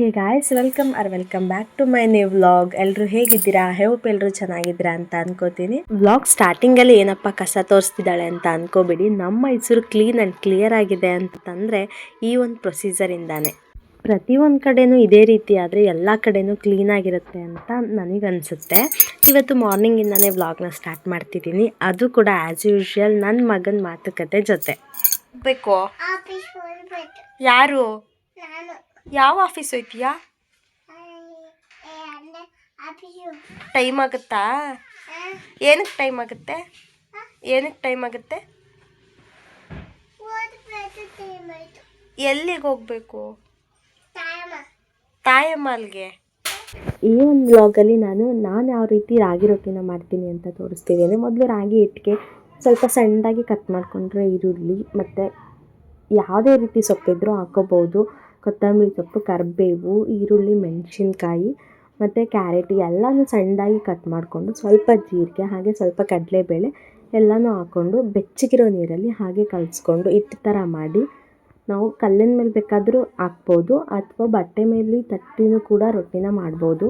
Hey guys, welcome back to my new vlog. ಎಲ್ಲರೂ ಹೇಗಿದ್ದೀರಾ? I hope ಎಲ್ಲರೂ ಚೆನ್ನಾಗಿದ್ದೀರಾ ಅಂತ ಅನ್ಕೋತೀನಿ. ವ್ಲಾಗ್ ಸ್ಟಾರ್ಟಿಂಗಲ್ಲಿ ಏನಪ್ಪ ಕಸ ತೋರಿಸ್ತಿದ್ದಾಳೆ ಅಂತ ಅನ್ಕೋಬೇಡಿ. ನಮ್ಮ ಮೈಸೂರು ಕ್ಲೀನ್ ಆ್ಯಂಡ್ ಕ್ಲಿಯರ್ ಆಗಿದೆ ಅಂತಂದರೆ ಈ ಒಂದು ಪ್ರೊಸೀಜರಿಂದಾನೆ. ಪ್ರತಿಯೊಂದು ಕಡೆನೂ ಇದೇ ರೀತಿ ಆದರೆ ಎಲ್ಲ ಕಡೆನೂ ಕ್ಲೀನಾಗಿರುತ್ತೆ ಅಂತ ನನಗನ್ಸುತ್ತೆ. ಇವತ್ತು ಮಾರ್ನಿಂಗಿಂದನೇ ವ್ಲಾಗ್ನ ಸ್ಟಾರ್ಟ್ ಮಾಡ್ತಿದ್ದೀನಿ. ಅದು ಕೂಡ ಆ್ಯಸ್ ಯೂಶ್ವಲ್ ನನ್ನ ಮಗನ ಮಾತುಕತೆ ಜೊತೆ. ಬೇಕು ಯಾರು? ಯಾವ ಆಫೀಸ್ ಹೋಯ್ತೀಯಾ? ಟೈಮ್ ಆಗುತ್ತಾ? ಏನಕ್ಕೆ ಟೈಮ್ ಆಗುತ್ತೆ? ಎಲ್ಲಿಗೆ ಹೋಗ್ಬೇಕು? ತಾಯಮ್ಮಲ್ಗೆ. ಈ ಒಂದು ವ್ಲಾಗಲ್ಲಿ ನಾನು ಯಾವ ರೀತಿ ರಾಗಿ ರೊಟ್ಟಿನ ಮಾಡ್ತೀನಿ ಅಂತ ತೋರಿಸ್ತಿದ್ದೀನಿ. ಮೊದಲು ರಾಗಿ ಹಿಟ್ಟಿಗೆ ಸ್ವಲ್ಪ ಸಣ್ಣದಾಗಿ ಕಟ್ ಮಾಡಿಕೊಂಡ್ರೆ ಈರುಳ್ಳಿ ಮತ್ತು ಯಾವುದೇ ರೀತಿ ಸೊಪ್ಪಿದ್ರೂ ಹಾಕೋಬೋದು. ಕೊತ್ತಂಬರಿ ಸೊಪ್ಪು, ಕರಿಬೇವು, ಈರುಳ್ಳಿ, ಮೆಣಸಿನ್ಕಾಯಿ ಮತ್ತು ಕ್ಯಾರೆಟ್ ಎಲ್ಲನೂ ಸಣ್ಣದಾಗಿ ಕಟ್ ಮಾಡಿಕೊಂಡು ಸ್ವಲ್ಪ ಜೀರಿಗೆ ಹಾಗೆ ಸ್ವಲ್ಪ ಕಡಲೆಬೇಳೆ ಎಲ್ಲನೂ ಹಾಕ್ಕೊಂಡು ಬೆಚ್ಚಗಿರೋ ನೀರಲ್ಲಿ ಹಾಗೆ ಕಲಿಸ್ಕೊಂಡು ಹಿಟ್ಟು ಥರ ಮಾಡಿ ನಾವು ಕಲ್ಲಿನ ಮೇಲೆ ಬೇಕಾದರೂ ಹಾಕ್ಬೋದು ಅಥವಾ ಬಟ್ಟೆ ಮೇಲೆ ತಟ್ಟಿನೂ ಕೂಡ ರೊಟ್ಟಿನ ಮಾಡ್ಬೋದು.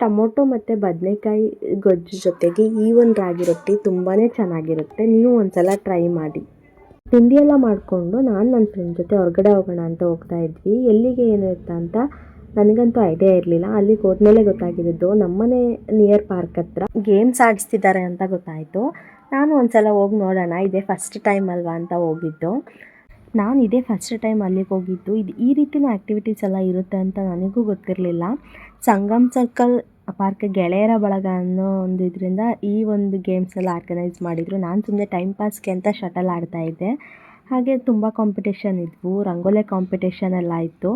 ಟೊಮೊಟೊ ಮತ್ತು ಬದನೆಕಾಯಿ ಗೊಜ್ಜು ಜೊತೆಗೆ ಈ ಒಂದು ರಾಗಿ ರೊಟ್ಟಿ ತುಂಬಾ ಚೆನ್ನಾಗಿರುತ್ತೆ. ನೀವು ಒಂದ್ಸಲ ಟ್ರೈ ಮಾಡಿ. ತಿಂಡಿ ಎಲ್ಲ ಮಾಡಿಕೊಂಡು ನಾನು ನನ್ನ ಫ್ರೆಂಡ್ ಜೊತೆ ಹೊರಗಡೆ ಹೋಗೋಣ ಅಂತ ಹೋಗ್ತಾ ಇದ್ವಿ. ಎಲ್ಲಿಗೆ ಏನು ಇರ್ತಾ ಅಂತ ನನಗಂತೂ ಐಡಿಯಾ ಇರಲಿಲ್ಲ. ಅಲ್ಲಿಗೆ ಹೋದ್ಮೇಲೆ ಗೊತ್ತಾಗಿದ್ದು ನಮ್ಮನೆ ನಿಯರ್ ಪಾರ್ಕ್ ಹತ್ರ ಗೇಮ್ಸ್ ಆಡಿಸ್ತಿದ್ದಾರೆ ಅಂತ ಗೊತ್ತಾಯಿತು. ನಾನು ಒಂದ್ಸಲ ಹೋಗಿ ನೋಡೋಣ, ಇದೇ ಫಸ್ಟ್ ಟೈಮ್ ಅಲ್ವಾ ಅಂತ ಹೋಗಿದ್ದು. ನಾನು ಇದೇ ಫಸ್ಟ್ ಟೈಮ್ ಅಲ್ಲಿಗೆ ಹೋಗಿದ್ದು. ಈ ರೀತಿಯ ಆ್ಯಕ್ಟಿವಿಟೀಸ್ ಎಲ್ಲ ಇರುತ್ತೆ ಅಂತ ನನಗೂ ಗೊತ್ತಿರಲಿಲ್ಲ. ಸಂಗಮ್ ಸರ್ಕಲ್ ಪಾರ್ಕ್ ಗೆಳೆಯರ ಬಳಗ ಅನ್ನೋ ಒಂದು ಇದರಿಂದ ಈ ಒಂದು ಗೇಮ್ಸ್ ಎಲ್ಲ ಆರ್ಗನೈಸ್ ಮಾಡಿದರು. ನಾನು ಸುಮ್ಮನೆ ಟೈಮ್ ಪಾಸ್ಗೆ ಅಂತ ಶಟಲ್ ಆಡ್ತಾಯಿದ್ದೆ. ಹಾಗೆ ತುಂಬ ಕಾಂಪಿಟೇಷನ್ ಇದ್ವು. ರಂಗೋಲೆ ಕಾಂಪಿಟೇಷನ್ ಎಲ್ಲ ಇತ್ತು.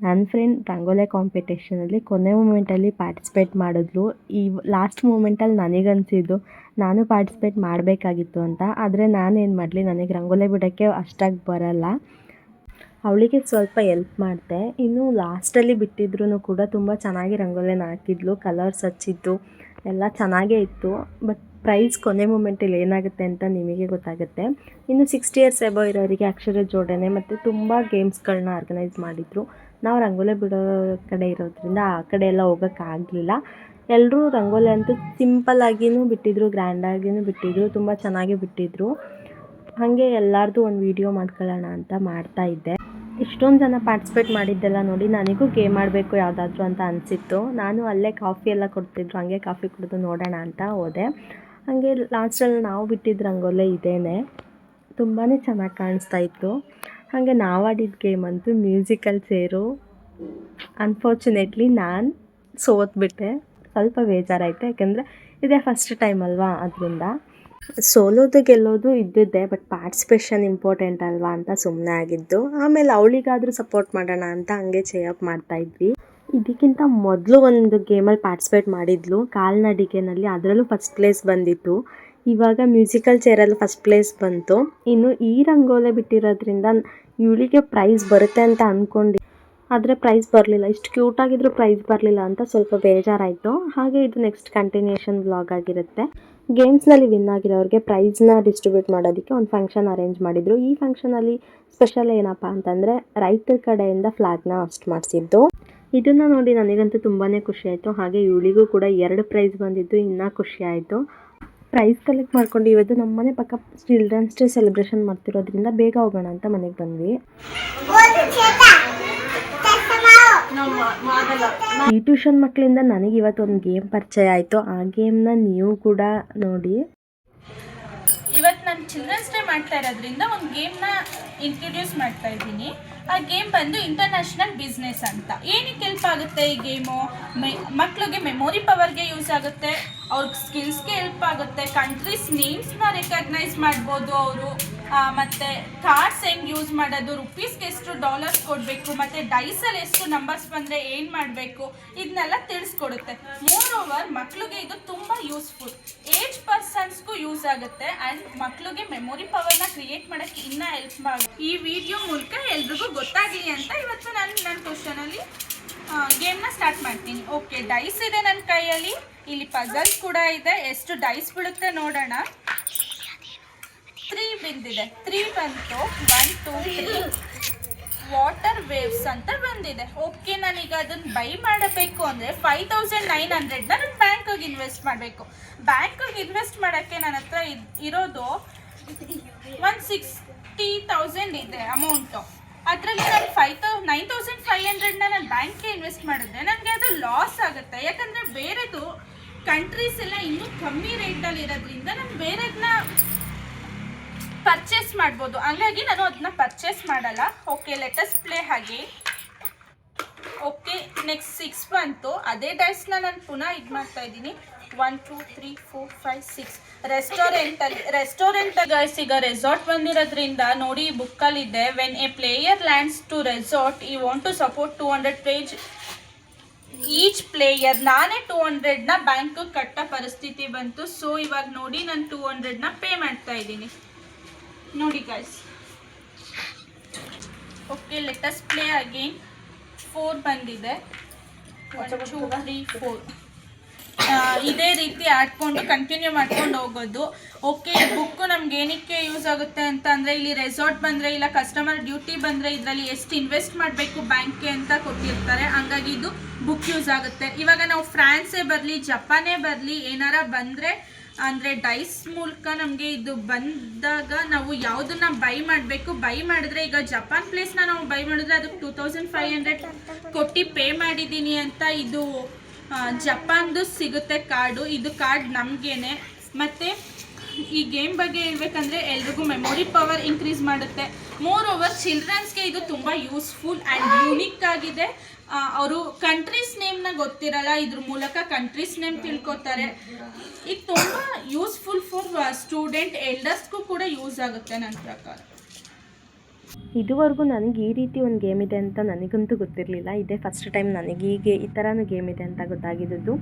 ನನ್ನ ಫ್ರೆಂಡ್ ರಂಗೋಲೆ ಕಾಂಪಿಟೇಷನಲ್ಲಿ ಕೊನೆ ಮೂಮೆಂಟಲ್ಲಿ ಪಾರ್ಟಿಸಿಪೇಟ್ ಮಾಡಿದ್ಲು. ಈ ಲಾಸ್ಟ್ ಮೂಮೆಂಟಲ್ಲಿ ನನಗನ್ಸಿದ್ದು ನಾನು ಪಾರ್ಟಿಸಿಪೇಟ್ ಮಾಡಬೇಕಾಗಿತ್ತು ಅಂತ. ಆದರೆ ನಾನೇನು ಮಾಡಲಿ, ನನಗೆ ರಂಗೋಲೆ ಬಿಡೋಕ್ಕೆ ಅಷ್ಟಾಗಿ ಬರಲ್ಲ. ಅವಳಿಗೆ ಸ್ವಲ್ಪ ಎಲ್ಪ್ ಮಾಡಿದೆ. ಇನ್ನು ಲಾಸ್ಟಲ್ಲಿ ಬಿಟ್ಟಿದ್ರೂ ಕೂಡ ತುಂಬ ಚೆನ್ನಾಗಿ ರಂಗೋಲಿನ ಹಾಕಿದ್ಲು. ಕಲರ್ಸ್ ಹಚ್ಚಿದ್ದು ಎಲ್ಲ ಚೆನ್ನಾಗೇ ಇತ್ತು. ಬಟ್ ಪ್ರೈಸ್ ಕೊನೆ ಮೂಮೆಂಟಲ್ಲಿ ಏನಾಗುತ್ತೆ ಅಂತ ನಿಮಗೆ ಗೊತ್ತಾಗುತ್ತೆ. ಇನ್ನು 60 ಇಯರ್ಸ್ ಎಬೋ ಇರೋರಿಗೆ ಅಕ್ಷರ ಜೋಡಣೆ ಮತ್ತು ತುಂಬ ಗೇಮ್ಸ್ಗಳನ್ನ ಆರ್ಗನೈಸ್ ಮಾಡಿದರು. ನಾವು ರಂಗೋಲಿ ಬಿಡೋ ಕಡೆ ಇರೋದ್ರಿಂದ ಆ ಕಡೆ ಎಲ್ಲ ಹೋಗೋಕ್ಕಾಗಲಿಲ್ಲ. ಎಲ್ಲರೂ ರಂಗೋಲಿ ಅಂತೂ ಸಿಂಪಲ್ಲಾಗಿಯೂ ಬಿಟ್ಟಿದ್ರು, ಗ್ರ್ಯಾಂಡಾಗಿಯೂ ಬಿಟ್ಟಿದ್ರು, ತುಂಬ ಚೆನ್ನಾಗಿ ಬಿಟ್ಟಿದ್ರು. ಹಾಗೆ ಎಲ್ಲರದು ಒಂದು ವಿಡಿಯೋ ಮಾಡ್ಕೊಳ್ಳೋಣ ಅಂತ ಮಾಡ್ತಾಯಿದ್ದೆ. ಇಷ್ಟೊಂದು ಜನ ಪಾರ್ಟಿಸಿಪೇಟ್ ಮಾಡಿದ್ದೆಲ್ಲ ನೋಡಿ ನನಗೂ ಗೇಮ್ ಆಡಬೇಕು ಯಾವುದಾದ್ರೂ ಅಂತ ಅನಿಸಿತ್ತು. ನಾನು ಅಲ್ಲೇ ಕಾಫಿ ಎಲ್ಲ ಕೊಡ್ತಿದ್ರು, ಹಾಗೆ ಕಾಫಿ ಕುಡಿದು ನೋಡೋಣ ಅಂತ ಹೋದೆ. ಹಾಗೆ ಲಾಸ್ಟಲ್ಲಿ ನಾವು ಬಿಟ್ಟಿದ್ದು ರಂಗೋಲೆ ಇದೇನೆ, ತುಂಬಾ ಚೆನ್ನಾಗಿ ಕಾಣಿಸ್ತಾ ಇತ್ತು. ಹಾಗೆ ನಾವು ಆಡಿದ ಗೇಮ್ ಅಂತೂ ಮ್ಯೂಸಿಕಲ್ ಚೇರು. ಅನ್ಫಾರ್ಚುನೇಟ್ಲಿ ನಾನು ಸೋತ್ಬಿಟ್ಟೆ. ಸ್ವಲ್ಪ ಬೇಜಾರಾಯಿತು, ಯಾಕೆಂದರೆ ಇದೇ ಫಸ್ಟ್ ಟೈಮ್ ಅಲ್ವಾ, ಅದರಿಂದ. ಸೋಲೋದು ಗೆಲ್ಲೋದು ಇದ್ದಿದ್ದೆ, ಬಟ್ ಪಾರ್ಟಿಸಿಪೇಷನ್ ಇಂಪಾರ್ಟೆಂಟ್ ಅಲ್ವಾ ಅಂತ ಸುಮ್ಮನೆ ಆಗಿದ್ದು. ಆಮೇಲೆ ಅವಳಿಗಾದರೂ ಸಪೋರ್ಟ್ ಮಾಡೋಣ ಅಂತ ಹಂಗೆ ಚೇಯಪ್ ಮಾಡ್ತಾಯಿದ್ವಿ. ಇದಕ್ಕಿಂತ ಮೊದಲು ಒಂದು ಗೇಮಲ್ಲಿ ಪಾರ್ಟಿಸಿಪೇಟ್ ಮಾಡಿದ್ಲು, ಕಾಲ್ನಡಿಗೆನಲ್ಲಿ. ಅದರಲ್ಲೂ ಫಸ್ಟ್ ಪ್ಲೇಸ್ ಬಂದಿತ್ತು. ಇವಾಗ ಮ್ಯೂಸಿಕಲ್ ಚೇರಲ್ಲಿ ಫಸ್ಟ್ ಪ್ಲೇಸ್ ಬಂತು. ಇನ್ನು ಈ ರಂಗೋಲೆ ಬಿಟ್ಟಿರೋದ್ರಿಂದ ಇವಳಿಗೆ ಪ್ರೈಸ್ ಬರುತ್ತೆ ಅಂತ ಅಂದ್ಕೊಂಡು, ಆದರೆ ಪ್ರೈಸ್ ಬರಲಿಲ್ಲ. ಇಷ್ಟು ಕ್ಯೂಟಾಗಿದ್ದರೂ ಪ್ರೈಸ್ ಬರಲಿಲ್ಲ ಅಂತ ಸ್ವಲ್ಪ ಬೇಜಾರಾಯಿತು. ಹಾಗೆ ಇದು ನೆಕ್ಸ್ಟ್ ಕಂಟಿನ್ಯೂಷನ್ ವ್ಲಾಗ್ ಆಗಿರುತ್ತೆ. ಗೇಮ್ಸ್ನಲ್ಲಿ ವಿನ್ ಆಗಿರೋರಿಗೆ ಪ್ರೈಸ್ನ ಡಿಸ್ಟ್ರಿಬ್ಯೂಟ್ ಮಾಡೋದಕ್ಕೆ ಒಂದು ಫಂಕ್ಷನ್ ಅರೇಂಜ್ ಮಾಡಿದರು. ಈ ಫಂಕ್ಷನಲ್ಲಿ ಸ್ಪೆಷಲ್ ಏನಪ್ಪ ಅಂತಂದರೆ ರೈತರ ಕಡೆಯಿಂದ ಫ್ಲಾಗ್ನ ಹೋಸ್ಟ್ ಮಾಡಿಸಿದ್ದು. ಇದನ್ನು ನೋಡಿ ನನಗಂತೂ ತುಂಬಾ ಖುಷಿ ಆಯಿತು. ಹಾಗೆ ಇವಳಿಗೂ ಕೂಡ 2 ಪ್ರೈಸ್ ಬಂದಿದ್ದು, ಇನ್ನೂ ಖುಷಿ ಆಯಿತು. ಪ್ರೈಸ್ ಕಲೆಕ್ಟ್ ಮಾಡ್ಕೊಂಡು ಇವತ್ತು ನಮ್ಮ ಮನೆ ಪಕ್ಕ ಚಿಲ್ಡ್ರನ್ಸ್ ಡೇ ಸೆಲೆಬ್ರೇಷನ್ ಮಾಡ್ತಿರೋದ್ರಿಂದ ಬೇಗ ಹೋಗೋಣ ಅಂತ ಮನೆಗೆ ಬಂದ್ವಿ. ಈ ಟ್ಯೂಷನ್ ಮಕ್ಕಳಿಂದ ನನಗೆ ಇವತ್ತು ಒಂದು ಗೇಮ್ ಪರಿಚಯ ಆಯಿತು. ಆ ಗೇಮ್ನ ನೀವು ಕೂಡ ನೋಡಿ. ಇವತ್ತು ನಾನು ಚಿಲ್ಡ್ರನ್ಸ್ ಡೇ ಮಾಡ್ತಾ ಇರೋದ್ರಿಂದ ಒಂದು ಗೇಮ್ನ ಇಂಟ್ರೊಡ್ಯೂಸ್ ಮಾಡ್ತಾ ಇದ್ದೀನಿ. ಆ ಗೇಮ್ ಬಂದು ಇಂಟರ್ನ್ಯಾಷನಲ್ ಬಿಸ್ನೆಸ್ ಅಂತ. ಏನಕ್ಕೆ ಹೆಲ್ಪ್ ಆಗುತ್ತೆ ಈ ಗೇಮು? ಮಕ್ಕಳಿಗೆ ಮೆಮೊರಿ ಪವರ್ಗೆ ಯೂಸ್ ಆಗುತ್ತೆ, ಅವ್ರಿಗೆ ಸ್ಕಿಲ್ಸ್ಗೆ ಹೆಲ್ಪ್ ಆಗುತ್ತೆ, ಕಂಟ್ರೀಸ್ ನೇಮ್ಸ್ನ ರೆಕಗ್ನೈಸ್ ಮಾಡ್ಬೋದು ಅವರು. ಮತ್ತು ಕಾರ್ಡ್ಸ್ ಹೆಂಗೆ ಯೂಸ್ ಮಾಡೋದು, ರುಪೀಸ್ಗೆ ಎಷ್ಟು ಡಾಲರ್ಸ್ ಕೊಡಬೇಕು, ಮತ್ತು ಡೈಸಲ್ಲಿ ಎಷ್ಟು ನಂಬರ್ಸ್ ಬಂದರೆ ಏನು ಮಾಡಬೇಕು, ಇದನ್ನೆಲ್ಲ ತಿಳಿಸ್ಕೊಡುತ್ತೆ. ಮೋರ್ ಓವರ್ ಮಕ್ಕಳಿಗೆ ಇದು ತುಂಬ ಯೂಸ್ಫುಲ್. ಏಜ್ ಪರ್ಸನ್ಸ್ಗೂ ಯೂಸ್ ಆಗುತ್ತೆ ಆ್ಯಂಡ್ ಮಕ್ಕಳಿಗೆ ಮೆಮೊರಿ ಪವರ್ನ ಕ್ರಿಯೇಟ್ ಮಾಡೋಕ್ಕೆ ಇನ್ನೂ ಹೆಲ್ಪ್ ಆಗುತ್ತೆ. ಈ ವಿಡಿಯೋ ಮೂಲಕ ಎಲ್ರಿಗೂ ಗೊತ್ತಾಗಲಿ ಅಂತ ಇವತ್ತು ನಾನು ನನ್ನ ಕ್ವಶನಲ್ಲಿ ಗೇಮ್ನ ಸ್ಟಾರ್ಟ್ ಮಾಡ್ತೀನಿ. ಓಕೆ, ಡೈಸ್ ಇದೆ ನನ್ನ ಕೈಯಲ್ಲಿ, ಇಲ್ಲಿ ಪಜಲ್ಸ್ ಕೂಡ ಇದೆ. ಎಷ್ಟು ಡೈಸ್ ಬೀಳುತ್ತೆ ನೋಡೋಣ. 3 ಬಿದ್ದಿದೆ. 3 ಬಂತು. 1 2 3 ವಾಟರ್ ವೇವ್ಸ್ ಅಂತ ಬಂದಿದೆ. ಓಕೆ, ನಾನೀಗ ಅದನ್ನು ಬೈ ಮಾಡಬೇಕು ಅಂದರೆ 5900 ನಾನು ಬ್ಯಾಂಕಿಗೆ ಇನ್ವೆಸ್ಟ್ ಮಾಡಬೇಕು. ಬ್ಯಾಂಕಿಗೆ ಇನ್ವೆಸ್ಟ್ ಮಾಡೋಕ್ಕೆ ನನ್ನ ಹತ್ರ ಇರೋದು 160,000 ಇದೆ ಅಮೌಂಟು. ಅದರಲ್ಲಿ ನಾನು 9500 ನಾನು ಬ್ಯಾಂಕ್ಗೆ ಇನ್ವೆಸ್ಟ್ ಮಾಡಿದ್ರೆ ನನಗೆ ಅದು ಲಾಸ್ ಆಗುತ್ತೆ. ಯಾಕಂದರೆ ಬೇರೆದು ಕಂಟ್ರೀಸ್ ಎಲ್ಲ ಇನ್ನೂ ಕಮ್ಮಿ ರೇಟಲ್ಲಿ ಇರೋದ್ರಿಂದ ನಾನು ಬೇರೆದನ್ನ ಪರ್ಚೇಸ್ ಮಾಡ್ಬೋದು. ಹಂಗಾಗಿ ನಾನು ಅದನ್ನ ಪರ್ಚೇಸ್ ಮಾಡಲ್ಲ. ಓಕೆ, ಲೆಟಸ್ ಪ್ಲೇ ಹಾಗೆ. ಓಕೆ, ನೆಕ್ಸ್ಟ್ 6 ಬಂತು. ಅದೇ ಡೈಸ್ನ ನಾನು ಪುನಃ ಇದು ಮಾಡ್ತಾ ಇದ್ದೀನಿ. 1 2 3 4 5 6 ರೆಸ್ಟೋರೆಂಟ್ ಗೈಸ್. ಈಗ ರೆಸಾರ್ಟ್ ಬಂದಿರೋದ್ರಿಂದ ನೋಡಿ, ಬುಕ್ಕಲ್ಲಿದೆ, when a player lands to resort he want to support 200 page each player. ನಾನೇ 200ನ ಬ್ಯಾಂಕಿಗೆ ಕಟ್ಟೋ ಪರಿಸ್ಥಿತಿ ಬಂತು. ಸೊ ಇವಾಗ ನೋಡಿ, ನಾನು 200ನ ಪೇ ಮಾಡ್ತಾ ಇದ್ದೀನಿ ನೋಡಿ guys. Okay, let's play again. 4 ಬಂದಿದೆ. 1 2 3 4 ಇದೇ ರೀತಿ ಆಡ್ಕೊಂಡು ಕಂಟಿನ್ಯೂ ಮಾಡ್ಕೊಂಡು ಹೋಗೋದು. ಓಕೆ, ಬುಕ್ಕು ನಮ್ಗೆ ಏನಕ್ಕೆ ಯೂಸ್ ಆಗುತ್ತೆ ಅಂತ ಅಂದರೆ, ಇಲ್ಲಿ ರೆಸಾರ್ಟ್ ಬಂದರೆ ಇಲ್ಲ ಕಸ್ಟಮರ್ ಡ್ಯೂಟಿ ಬಂದರೆ ಇದರಲ್ಲಿ ಎಷ್ಟು ಇನ್ವೆಸ್ಟ್ ಮಾಡಬೇಕು ಬ್ಯಾಂಕ್ಗೆ ಅಂತ ಕೊಟ್ಟಿರ್ತಾರೆ. ಹಂಗಾಗಿ ಇದು ಬುಕ್ ಯೂಸ್ ಆಗುತ್ತೆ. ಇವಾಗ ನಾವು ಫ್ರಾನ್ಸೇ ಬರಲಿ, ಜಪಾನೇ ಬರಲಿ, ಏನಾರ ಬಂದರೆ ಅಂದರೆ ಡೈಸ್ ಮೂಲಕ ನಮಗೆ ಇದು ಬಂದಾಗ ನಾವು ಯಾವುದನ್ನ ಬೈ ಮಾಡಬೇಕು. ಬೈ ಮಾಡಿದ್ರೆ ಈಗ ಜಪಾನ್ ಪ್ಲೇಸ್ನ ನಾವು ಬೈ ಮಾಡಿದ್ರೆ ಅದಕ್ಕೆ 2500 ಕೊಟ್ಟು ಪೇ ಮಾಡಿದ್ದೀನಿ ಅಂತ ಇದು ಜಪಾನ್ದು ಸಿಗುತ್ತೆ ಕಾರ್ಡು. ಇದು ಕಾರ್ಡ್ ನಮಗೇನೆ. ಮತ್ತು ಈ ಗೇಮ್ ಬಗ್ಗೆ ಹೇಳ್ಬೇಕಂದ್ರೆ ಎಲ್ರಿಗೂ ಮೆಮೊರಿ ಪವರ್ ಇನ್ಕ್ರೀಸ್ ಮಾಡುತ್ತೆ. ಮೋರ್ ಓವರ್ ಚಿಲ್ಡ್ರನ್ಸ್ಗೆ ಇದು ತುಂಬ ಯೂಸ್ಫುಲ್ ಆ್ಯಂಡ್ ಯೂನಿಕ್ ಆಗಿದೆ. ಅವರು ಕಂಟ್ರೀಸ್ ನೇಮ್ನ ಗೊತ್ತಿರಲ್ಲ, ಇದ್ರ ಮೂಲಕ ಕಂಟ್ರೀಸ್ ನೇಮ್ ತಿಳ್ಕೊತಾರೆ. ಇದು ತುಂಬ ಯೂಸ್ಫುಲ್ ಫಾರ್ ಸ್ಟೂಡೆಂಟ್, ಎಲ್ಡರ್ಸ್ಗೂ ಕೂಡ ಯೂಸ್ ಆಗುತ್ತೆ ನನ್ನ ಪ್ರಕಾರ. ಇದುವರೆಗೂ ನನಗೆ ಈ ರೀತಿ ಒಂದು ಗೇಮ್ ಇದೆ ಅಂತ ನನಗಂತೂ ಗೊತ್ತಿರಲಿಲ್ಲ. ಇದೇ ಫಸ್ಟ್ ಟೈಮ್ ನನಗೆ ಈ ಥರನೂ ಗೇಮ್ ಇದೆ ಅಂತ ಗೊತ್ತಾಗಿದ್ದು.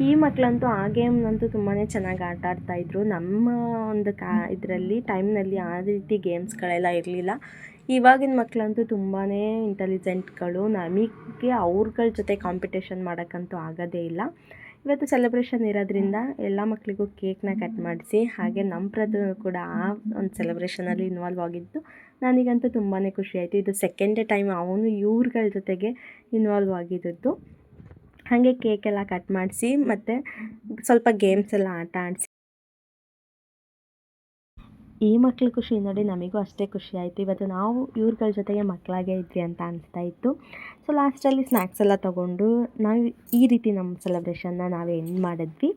ಈ ಮಕ್ಕಳಂತೂ ಆ ಗೇಮ್ನಂತೂ ತುಂಬಾ ಚೆನ್ನಾಗಿ ಆಟ ಆಡ್ತಾಯಿದ್ರು. ನಮ್ಮ ಒಂದು ಇದರಲ್ಲಿ ಟೈಮ್ನಲ್ಲಿ ಆ ರೀತಿ ಗೇಮ್ಸ್ಗಳೆಲ್ಲ ಇರಲಿಲ್ಲ. ಇವಾಗಿನ ಮಕ್ಕಳಂತೂ ತುಂಬಾ ಇಂಟೆಲಿಜೆಂಟ್ಗಳು. ನಮಗೆ ಅವ್ರಗಳ ಜೊತೆ ಕಾಂಪಿಟೇಷನ್ ಮಾಡೋಕ್ಕಂತೂ ಆಗೋದೇ ಇಲ್ಲ. ಇವತ್ತು ಸೆಲೆಬ್ರೇಷನ್ ಇರೋದ್ರಿಂದ ಎಲ್ಲ ಮಕ್ಕಳಿಗೂ ಕೇಕ್ನ ಕಟ್ ಮಾಡಿಸಿ, ಹಾಗೆ ನಮ್ಮ ಬ್ರದರ್ ಕೂಡ ಆ ಒಂದು ಸೆಲೆಬ್ರೇಷನಲ್ಲಿ ಇನ್ವಾಲ್ವ್ ಆಗಿದ್ದು ನನಗಂತೂ ತುಂಬಾ ಖುಷಿ ಆಯಿತು. ಇದು ಸೆಕೆಂಡ್ ಟೈಮ್ ಅವನು ಇವ್ರಗಳ ಜೊತೆಗೆ ಇನ್ವಾಲ್ವ್ ಆಗಿದ್ದು. ಹಾಗೆ ಕೇಕೆಲ್ಲ ಕಟ್ ಮಾಡಿಸಿ ಮತ್ತು ಸ್ವಲ್ಪ ಗೇಮ್ಸ್ ಎಲ್ಲ ಆಟ ಆಡಿಸಿ, ಈ ಮಕ್ಳ ಖುಷಿ ನೋಡಿ ನಮಗೂ ಅಷ್ಟೇ ಖುಷಿ ಆಯಿತು. ಇವತ್ತು ನಾವು ಇವ್ರಗಳ ಜೊತೆಗೆ ಮಕ್ಕಳಾಗೇ ಇದ್ವಿ ಅಂತ ಅನಿಸ್ತಾ ಇತ್ತು. ಸೊ ಲಾಸ್ಟಲ್ಲಿ ಸ್ನ್ಯಾಕ್ಸ್ ಎಲ್ಲ ತೊಗೊಂಡು ನಾವು ಈ ರೀತಿ ನಮ್ಮ ಸೆಲೆಬ್ರೇಷನ್ನ ನಾವು ಎಂಡ್ ಮಾಡಿದ್ವಿ.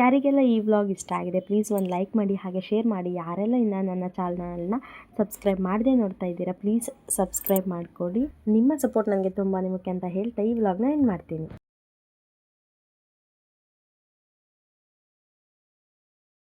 ಯಾರಿಗೆಲ್ಲ ಈ ವ್ಲಾಗ್ ಇಷ್ಟ ಆಗಿದೆ ಪ್ಲೀಸ್ ಒಂದು ಲೈಕ್ ಮಾಡಿ, ಹಾಗೆ ಶೇರ್ ಮಾಡಿ. ಯಾರೆಲ್ಲ ಇನ್ನು ನನ್ನ ಚಾನಲ್ನ ಸಬ್ಸ್ಕ್ರೈಬ್ ಮಾಡದೆ ನೋಡ್ತಾ ಇದ್ದೀರಾ ಪ್ಲೀಸ್ ಸಬ್ಸ್ಕ್ರೈಬ್ ಮಾಡಿಕೊಡಿ. ನಿಮ್ಮ ಸಪೋರ್ಟ್ ನನಗೆ ತುಂಬಾ ಮುಖ್ಯ ಅಂತ ಹೇಳ್ತಾ ಈ ವ್ಲಾಗ್ನ ಎಂಡ್ ಮಾಡ್ತೀನಿ.